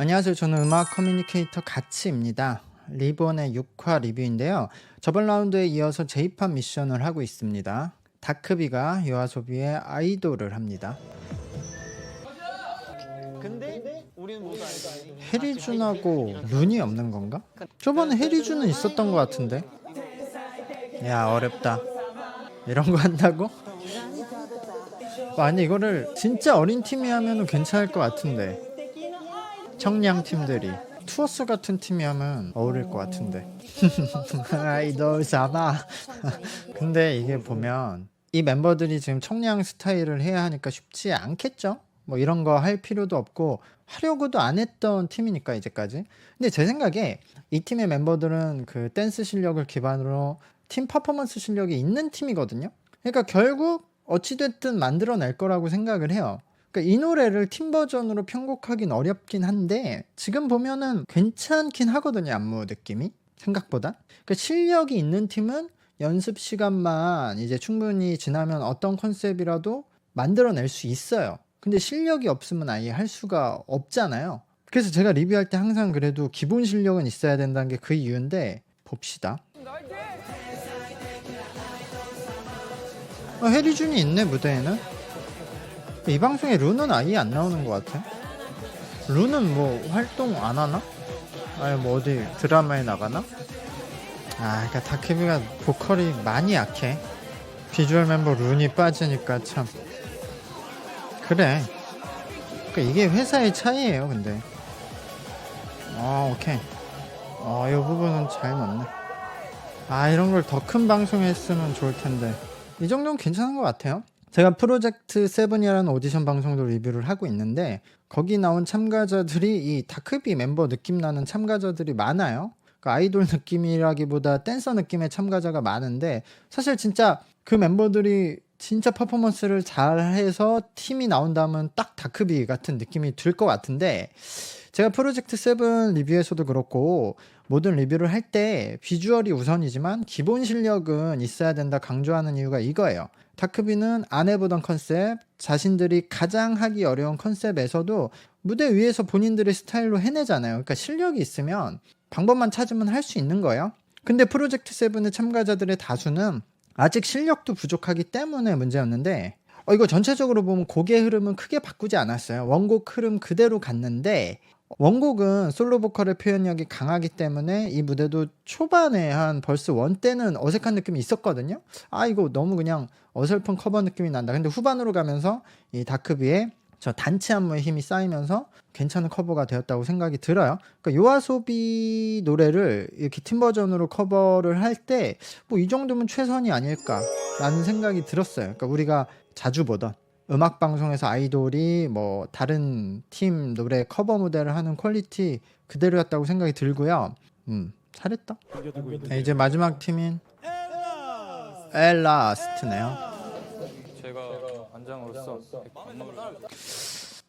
안녕하세요. 저는 음악 커뮤니케이터 가치입니다. 리본의 6화 리뷰인데요. 저번 라운드에 이어서 J-팝 미션을 하고 있습니다. 다크비가 요아소비의 아이돌을 합니다. 근데 우리는 모두 알지. 해리준하고 룬이 없는 건가? 저번에 해리준은 있었던 것 같은데. 야, 어렵다. 이런 거 한다고? 아니, 이거를 진짜 어린 팀이 하면 괜찮을 것 같은데. 청량 팀들이 투어스 같은 팀이 하면 어울릴 것 같은데. 아이돌 잡아. 근데 이게 보면 이 멤버들이 지금 청량 스타일을 해야 하니까 쉽지 않겠죠? 뭐 이런 거 할 필요도 없고 하려고도 안 했던 팀이니까 이제까지. 근데 제 생각에 이 팀의 멤버들은 그 댄스 실력을 기반으로 팀 퍼포먼스 실력이 있는 팀이거든요. 그러니까 결국 어찌됐든 만들어낼 거라고 생각을 해요. 그러니까 이 노래를 팀 버전으로 편곡하긴 어렵긴 한데 지금 보면은 괜찮긴 하거든요. 안무 느낌이 생각보다. 그러니까 실력이 있는 팀은 연습 시간만 이제 충분히 지나면 어떤 컨셉이라도 만들어낼 수 있어요. 근데 실력이 없으면 아예 할 수가 없잖아요. 그래서 제가 리뷰할 때 항상 그래도 기본 실력은 있어야 된다는 게 그 이유인데 봅시다. 해리준이 있네 무대에는. 이 방송에 룬은 아예 안 나오는 것 같아. 룬은 뭐 활동 안 하나? 아니 뭐 어디 드라마에 나가나? 그러니까 다크비가 보컬이 많이 약해. 비주얼 mem버 룬이 빠지니까 참. 그래. 그러니까 이게 회사의 차이예요, 근데. 오케이. 이 부분은 잘 넣네. 이런 걸 더 큰 방송에 했으면 좋을 텐데. 이 정도는 괜찮은 것 같아요. 제가 프로젝트 7이라는 오디션 방송도 리뷰를 하고 있는데 거기 나온 참가자들이 이 다크비 멤버 느낌 나는 참가자들이 많아요. 그러니까 아이돌 느낌이라기보다 댄서 느낌의 참가자가 많은데 사실 진짜 그 멤버들이 진짜 퍼포먼스를 잘해서 팀이 나온다면 딱 다크비 같은 느낌이 들 것 같은데 제가 프로젝트 7 리뷰에서도 그렇고 모든 리뷰를 할 때 비주얼이 우선이지만 기본 실력은 있어야 된다 강조하는 이유가 이거예요. 다크비는 안 해보던 컨셉, 자신들이 가장 하기 어려운 컨셉에서도 무대 위에서 본인들의 스타일로 해내잖아요. 그러니까 실력이 있으면 방법만 찾으면 할 수 있는 거예요. 근데 프로젝트 7의 참가자들의 다수는 아직 실력도 부족하기 때문에 문제였는데 이거 전체적으로 보면 곡의 흐름은 크게 바꾸지 않았어요. 원곡 흐름 그대로 갔는데 원곡은 솔로 보컬의 표현력이 강하기 때문에 이 무대도 초반에 한 벌스 1 때는 어색한 느낌이 있었거든요. 이거 너무 그냥 어설픈 커버 느낌이 난다. 근데 후반으로 가면서 이 다크비의 저 단체 안무의 힘이 쌓이면서 괜찮은 커버가 되었다고 생각이 들어요. 그러니까 요아소비 노래를 이렇게 팀 버전으로 커버를 할 때 뭐 이 정도면 최선이 아닐까라는 생각이 들었어요. 그러니까 우리가 자주 보던 음악 방송에서 아이돌이 뭐 다른 팀 노래 커버 무대를 하는 퀄리티 그대로였다고 생각이 들고요. 잘했다. 이제 마지막 팀인 엘라스트네요. 제가 안장으로서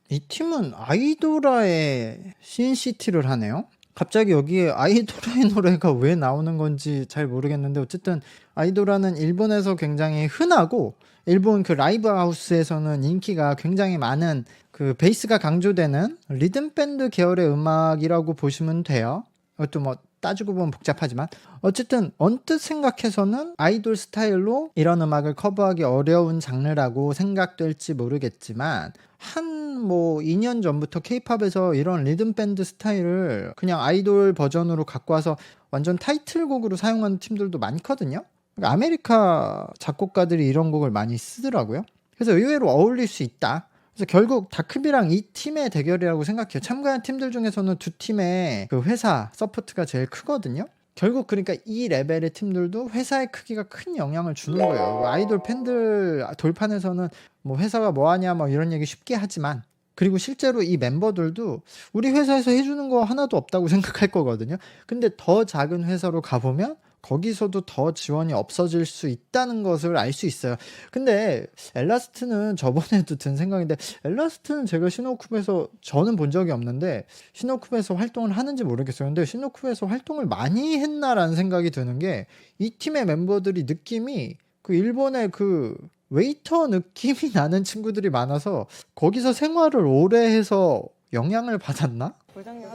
이 팀은 아이도라의 신시티를 하네요. 갑자기 여기에 아이도라의 노래가 왜 나오는 건지 잘 모르겠는데 어쨌든 아이도라는 일본에서 굉장히 흔하고 일본 그 라이브 하우스에서는 인기가 굉장히 많은 그 베이스가 강조되는 리듬 밴드 계열의 음악이라고 보시면 돼요. 이것도 뭐 따지고 보면 복잡하지만 어쨌든 언뜻 생각해서는 아이돌 스타일로 이런 음악을 커버하기 어려운 장르라고 생각될지 모르겠지만 한 뭐 2년 전부터 케이팝에서 이런 리듬 밴드 스타일을 그냥 아이돌 버전으로 갖고 와서 완전 타이틀곡으로 사용하는 팀들도 많거든요. 그러니까 아메리카 작곡가들이 이런 곡을 많이 쓰더라고요. 그래서 의외로 어울릴 수 있다. 그래서 결국 다크비랑 이 팀의 대결이라고 생각해요. 참가한 팀들 중에서는 두 팀의 그 회사 서포트가 제일 크거든요. 결국 그러니까 이 레벨의 팀들도 회사의 크기가 큰 영향을 주는 거예요. 아이돌 팬들 돌판에서는 뭐 회사가 뭐하냐 뭐 이런 얘기 쉽게 하지만 그리고 실제로 이 멤버들도 우리 회사에서 해주는 거 하나도 없다고 생각할 거거든요. 근데 더 작은 회사로 가보면 거기서도 더 지원이 없어질 수 있다는 것을 알 수 있어요. 근데 엘라스트는 저번에도 든 생각인데 엘라스트는 제가 시노쿠에서 저는 본 적이 없는데 시노쿠에서 활동을 하는지 모르겠어요. 근데 시노쿠에서 활동을 많이 했나라는 생각이 드는 게 이 팀의 멤버들이 느낌이 그 일본의 그 웨이터 느낌이 나는 친구들이 많아서 거기서 생활을 오래 해서 영향을 받았나? 부장님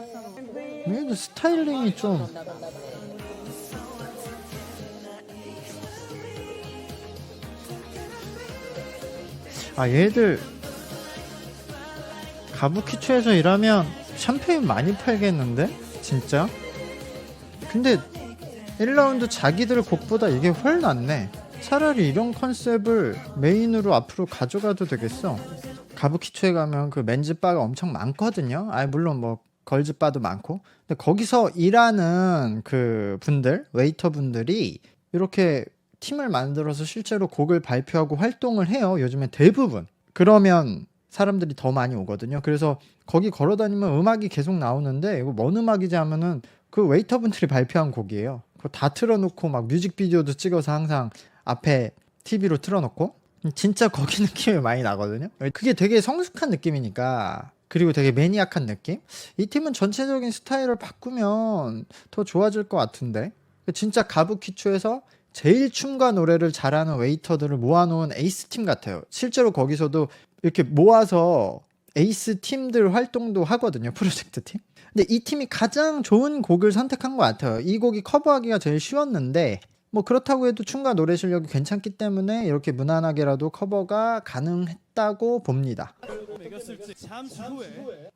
얘도 스타일링이 좀 얘들 가부키초에서 일하면 샴페인 많이 팔겠는데? 진짜? 근데 1라운드 자기들 곡보다 이게 훨 낫네. 차라리 이런 컨셉을 메인으로 앞으로 가져가도 되겠어. 가부키초에 가면 그 맨즈 바가 엄청 많거든요. 물론 뭐 걸즈 바도 많고. 근데 거기서 일하는 그 분들, 웨이터 분들이 이렇게 팀을 만들어서 실제로 곡을 발표하고 활동을 해요. 요즘에 대부분. 그러면 사람들이 더 많이 오거든요. 그래서 거기 걸어다니면 음악이 계속 나오는데 이거 뭔 음악이지 하면은 그 웨이터분들이 발표한 곡이에요. 그거 다 틀어놓고 막 뮤직비디오도 찍어서 항상 앞에 TV로 틀어놓고 진짜 거기 느낌이 많이 나거든요. 그게 되게 성숙한 느낌이니까, 그리고 되게 매니악한 느낌? 이 팀은 전체적인 스타일을 바꾸면 더 좋아질 것 같은데, 진짜 가부키초에서 제일 춤과 노래를 잘하는 웨이터들을 모아놓은 에이스 팀 같아요. 실제로 거기서도 이렇게 모아서 에이스 팀들 활동도 하거든요. 프로젝트 팀. 근데 이 팀이 가장 좋은 곡을 선택한 것 같아요. 이 곡이 커버하기가 제일 쉬웠는데 뭐 그렇다고 해도 춤과 노래 실력이 괜찮기 때문에 이렇게 무난하게라도 커버가 가능했다고 봅니다.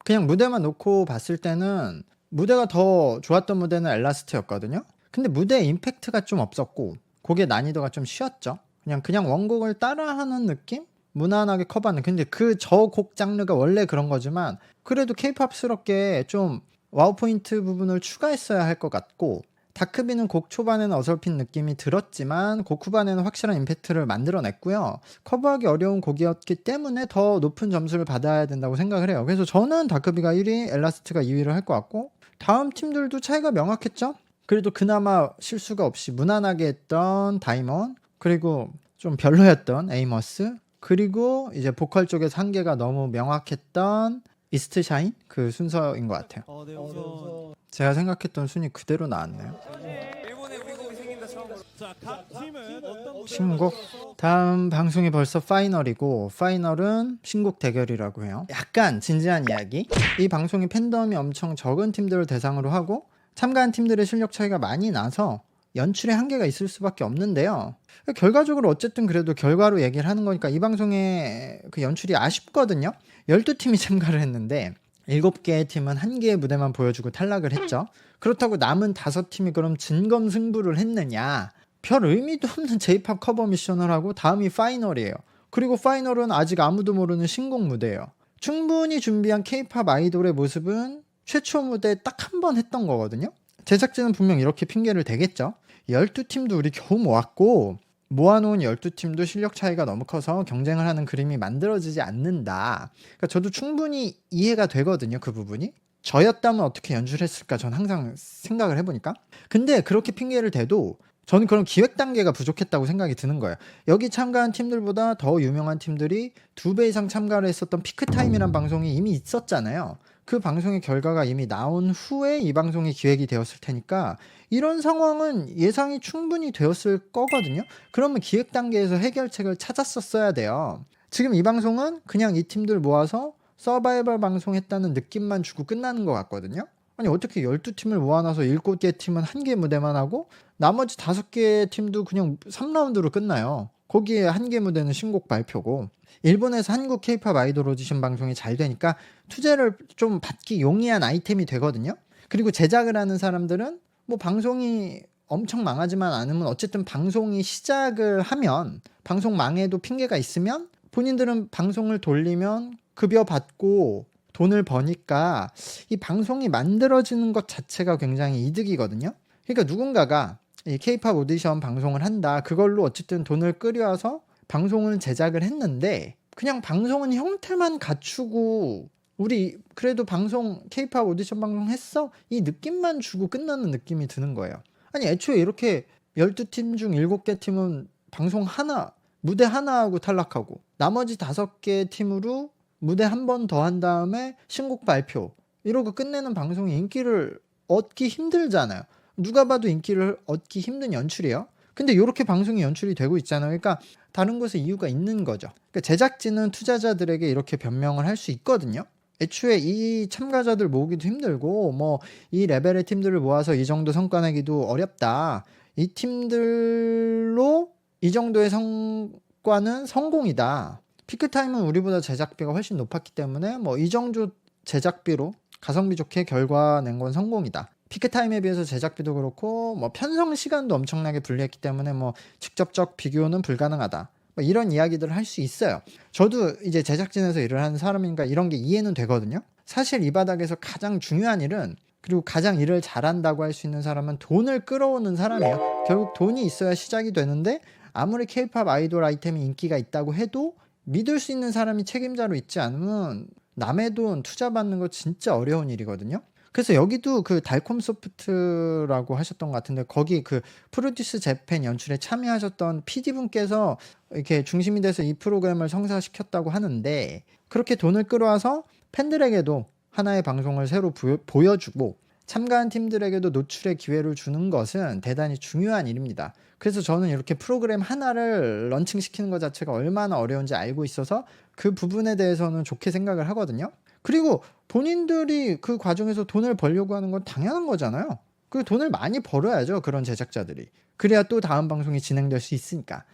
그냥 무대만 놓고 봤을 때는 무대가 더 좋았던 무대는 엘라스트였거든요. 근데 무대에 임팩트가 좀 없었고 곡의 난이도가 좀 쉬웠죠. 그냥 원곡을 따라하는 느낌? 무난하게 커버하는. 근데 저 곡 장르가 원래 그런 거지만 그래도 케이팝스럽게 좀 와우 포인트 부분을 추가했어야 할 것 같고, 다크비는 곡 초반에는 어설픈 느낌이 들었지만 곡 후반에는 확실한 임팩트를 만들어냈고요. 커버하기 어려운 곡이었기 때문에 더 높은 점수를 받아야 된다고 생각을 해요. 그래서 저는 다크비가 1위, 엘라스트가 2위를 할 것 같고, 다음 팀들도 차이가 명확했죠. 그래도 그나마 실수가 없이 무난하게 했던 다이몬, 그리고 좀 별로였던 에이머스, 그리고 이제 보컬 쪽에서 한계가 너무 명확했던 이스트샤인, 그 순서인 것 같아요. 제가 생각했던 순위 그대로 나왔네요. 신곡? 다음 방송이 벌써 파이널이고, 파이널은 신곡 대결이라고 해요. 약간 진지한 이야기. 이 방송이 팬덤이 엄청 적은 팀들을 대상으로 하고 참가한 팀들의 실력 차이가 많이 나서 연출에 한계가 있을 수밖에 없는데요. 결과적으로 어쨌든 그래도 결과로 얘기를 하는 거니까 이 방송의 그 연출이 아쉽거든요. 12팀이 참가를 했는데 7개의 팀은 1개의 무대만 보여주고 탈락을 했죠. 그렇다고 남은 5팀이 그럼 진검승부를 했느냐? 별 의미도 없는 J-POP 커버 미션을 하고 다음이 파이널이에요. 그리고 파이널은 아직 아무도 모르는 신곡 무대예요. 충분히 준비한 K-POP 아이돌의 모습은 최초 무대 딱 한 번 했던 거거든요. 제작진은 분명 이렇게 핑계를 대겠죠. 12팀도 우리 겨우 모았고 모아놓은 12팀도 실력 차이가 너무 커서 경쟁을 하는 그림이 만들어지지 않는다. 그러니까 저도 충분히 이해가 되거든요. 그 부분이. 저였다면 어떻게 연출했을까 전 항상 생각을 해보니까. 근데 그렇게 핑계를 대도 저는 그런 기획 단계가 부족했다고 생각이 드는 거예요. 여기 참가한 팀들보다 더 유명한 팀들이 2배 이상 참가를 했었던 피크타임이란 방송이 이미 있었잖아요. 그 방송의 결과가 이미 나온 후에 이 방송이 기획이 되었을 테니까 이런 상황은 예상이 충분히 되었을 거거든요. 그러면 기획 단계에서 해결책을 찾았었어야 돼요. 지금 이 방송은 그냥 이 팀들 모아서 서바이벌 방송 했다는 느낌만 주고 끝나는 것 같거든요. 아니 어떻게 12팀을 모아놔서 7개 팀은 1개 무대만 하고 나머지 5개 팀도 그냥 3라운드로 끝나요. 거기에 1개 무대는 신곡 발표고. 일본에서 한국 K-POP 아이돌 오디션 방송이 잘 되니까 투자를 좀 받기 용이한 아이템이 되거든요. 그리고 제작을 하는 사람들은 뭐 방송이 엄청 망하지만 않으면 어쨌든 방송이 시작을 하면 방송 망해도 핑계가 있으면 본인들은 방송을 돌리면 급여 받고 돈을 버니까 이 방송이 만들어지는 것 자체가 굉장히 이득이거든요. 그러니까 누군가가 이 K-POP 오디션 방송을 한다. 그걸로 어쨌든 돈을 끌여와서 방송을 제작을 했는데 그냥 방송은 형태만 갖추고 우리 그래도 방송 K-POP 오디션 방송 했어? 이 느낌만 주고 끝나는 느낌이 드는 거예요. 아니 애초에 이렇게 12팀 중 7개 팀은 방송 하나, 무대 하나 하고 탈락하고 나머지 5개 팀으로 무대 한 번 더 한 다음에 신곡 발표 이러고 끝내는 방송이 인기를 얻기 힘들잖아요. 누가 봐도 인기를 얻기 힘든 연출이에요. 근데 이렇게 방송이 연출이 되고 있잖아요. 그러니까 다른 곳에 이유가 있는 거죠. 그러니까 제작진은 투자자들에게 이렇게 변명을 할 수 있거든요. 애초에 이 참가자들 모으기도 힘들고 뭐 이 레벨의 팀들을 모아서 이 정도 성과 내기도 어렵다. 이 팀들로 이 정도의 성과는 성공이다. 피크타임은 우리보다 제작비가 훨씬 높았기 때문에 뭐 이 정도 제작비로 가성비 좋게 결과 낸 건 성공이다. 피크타임에 비해서 제작비도 그렇고 뭐 편성 시간도 엄청나게 불리했기 때문에 뭐 직접적 비교는 불가능하다. 뭐 이런 이야기들을 할 수 있어요. 저도 이제 제작진에서 일을 하는 사람이니까 이런 게 이해는 되거든요. 사실 이 바닥에서 가장 중요한 일은, 그리고 가장 일을 잘한다고 할 수 있는 사람은 돈을 끌어오는 사람이에요. 결국 돈이 있어야 시작이 되는데 아무리 케이팝 아이돌 아이템이 인기가 있다고 해도 믿을 수 있는 사람이 책임자로 있지 않으면 남의 돈 투자받는 거 진짜 어려운 일이거든요. 그래서 여기도 그 달콤 소프트라고 하셨던 것 같은데 거기 그 프로듀스 재팬 연출에 참여하셨던 PD분께서 이렇게 중심이 돼서 이 프로그램을 성사시켰다고 하는데, 그렇게 돈을 끌어와서 팬들에게도 하나의 방송을 새로 보여주고 참가한 팀들에게도 노출의 기회를 주는 것은 대단히 중요한 일입니다. 그래서 저는 이렇게 프로그램 하나를 런칭시키는 것 자체가 얼마나 어려운지 알고 있어서 그 부분에 대해서는 좋게 생각을 하거든요. 그리고 본인들이 그 과정에서 돈을 벌려고 하는 건 당연한 거잖아요. 그 돈을 많이 벌어야죠, 그런 제작자들이. 그래야 또 다음 방송이 진행될 수 있으니까.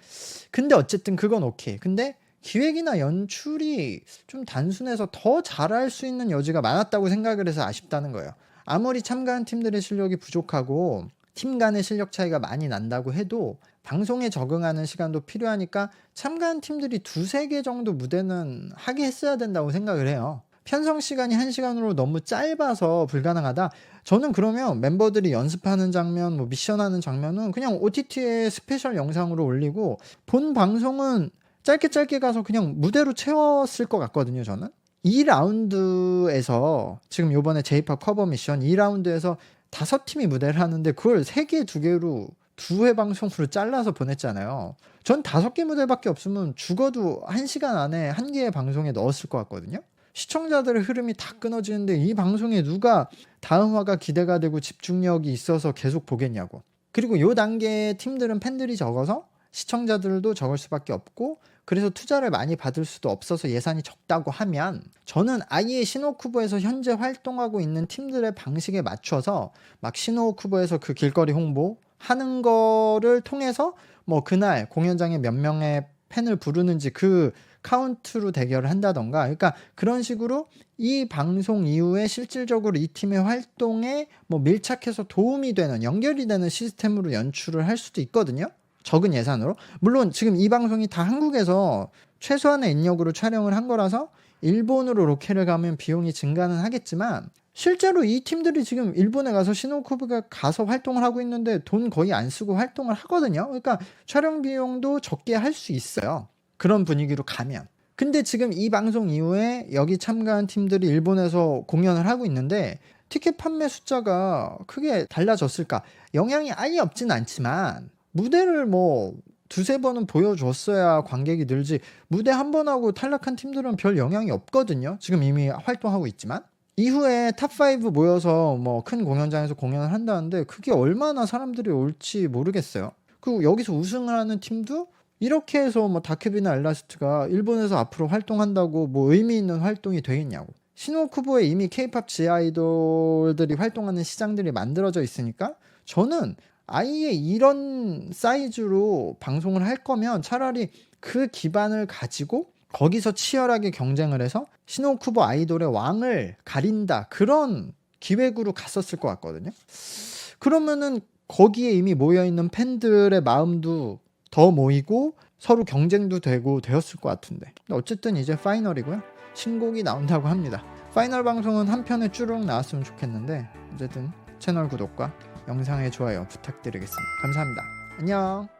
근데 어쨌든 그건 오케이. 근데 기획이나 연출이 좀 단순해서 더 잘할 수 있는 여지가 많았다고 생각을 해서 아쉽다는 거예요. 아무리 참가한 팀들의 실력이 부족하고 팀 간의 실력 차이가 많이 난다고 해도 방송에 적응하는 시간도 필요하니까 참가한 팀들이 2-3개 정도 무대는 하게 했어야 된다고 생각을 해요. 편성 시간이 1시간으로 너무 짧아서 불가능하다. 저는 그러면 멤버들이 연습하는 장면, 뭐 미션하는 장면은 그냥 OTT에 스페셜 영상으로 올리고 본 방송은 짧게 가서 그냥 무대로 채웠을 것 같거든요, 저는. 2라운드에서 지금 요번에 J-POP 커버 미션 2라운드에서 5팀이 무대를 하는데 그걸 3개, 2개로 2회 방송으로 잘라서 보냈잖아요. 전 5개 무대밖에 없으면 죽어도 1시간 안에 1개의 방송에 넣었을 것 같거든요. 시청자들의 흐름이 다 끊어지는데 이 방송에 누가 다음 화가 기대가 되고 집중력이 있어서 계속 보겠냐고. 그리고 요 단계의 팀들은 팬들이 적어서 시청자들도 적을 수밖에 없고, 그래서 투자를 많이 받을 수도 없어서 예산이 적다고 하면 저는 아예 신호쿠보에서 현재 활동하고 있는 팀들의 방식에 맞춰서 막 신호쿠보에서 그 길거리 홍보 하는 거를 통해서 뭐 그날 공연장에 몇 명의 팬을 부르는지 그 카운트로 대결을 한다던가, 그러니까 그런 식으로 이 방송 이후에 실질적으로 이 팀의 활동에 뭐 밀착해서 도움이 되는, 연결이 되는 시스템으로 연출을 할 수도 있거든요. 적은 예산으로. 물론 지금 이 방송이 다 한국에서 최소한의 인력으로 촬영을 한 거라서 일본으로 로케를 가면 비용이 증가는 하겠지만 실제로 이 팀들이 지금 일본에 가서 신호쿠브가 가서 활동을 하고 있는데 돈 거의 안 쓰고 활동을 하거든요. 그러니까 촬영 비용도 적게 할 수 있어요, 그런 분위기로 가면. 근데 지금 이 방송 이후에 여기 참가한 팀들이 일본에서 공연을 하고 있는데 티켓 판매 숫자가 크게 달라졌을까? 영향이 아예 없진 않지만 무대를 뭐 2-3번은 보여줬어야 관객이 늘지, 무대 한 번 하고 탈락한 팀들은 별 영향이 없거든요. 지금 이미 활동하고 있지만. 이후에 탑5 모여서 뭐 큰 공연장에서 공연을 한다는데 그게 얼마나 사람들이 올지 모르겠어요. 그리고 여기서 우승을 하는 팀도 이렇게 해서 뭐 다큐비나 엘라스트가 일본에서 앞으로 활동한다고 뭐 의미 있는 활동이 되겠냐고. 신호쿠보에 이미 케이팝 지아이돌들이 활동하는 시장들이 만들어져 있으니까 저는 아예 이런 사이즈로 방송을 할 거면 차라리 그 기반을 가지고 거기서 치열하게 경쟁을 해서 신호쿠보 아이돌의 왕을 가린다, 그런 기획으로 갔었을 것 같거든요. 그러면은 거기에 이미 모여있는 팬들의 마음도 더 모이고 서로 경쟁도 되고 되었을 것 같은데. 어쨌든 이제 파이널이고요. 신곡이 나온다고 합니다. 파이널 방송은 한 편에 쭈룩 나왔으면 좋겠는데 어쨌든 채널 구독과 영상의 좋아요 부탁드리겠습니다. 감사합니다. 안녕.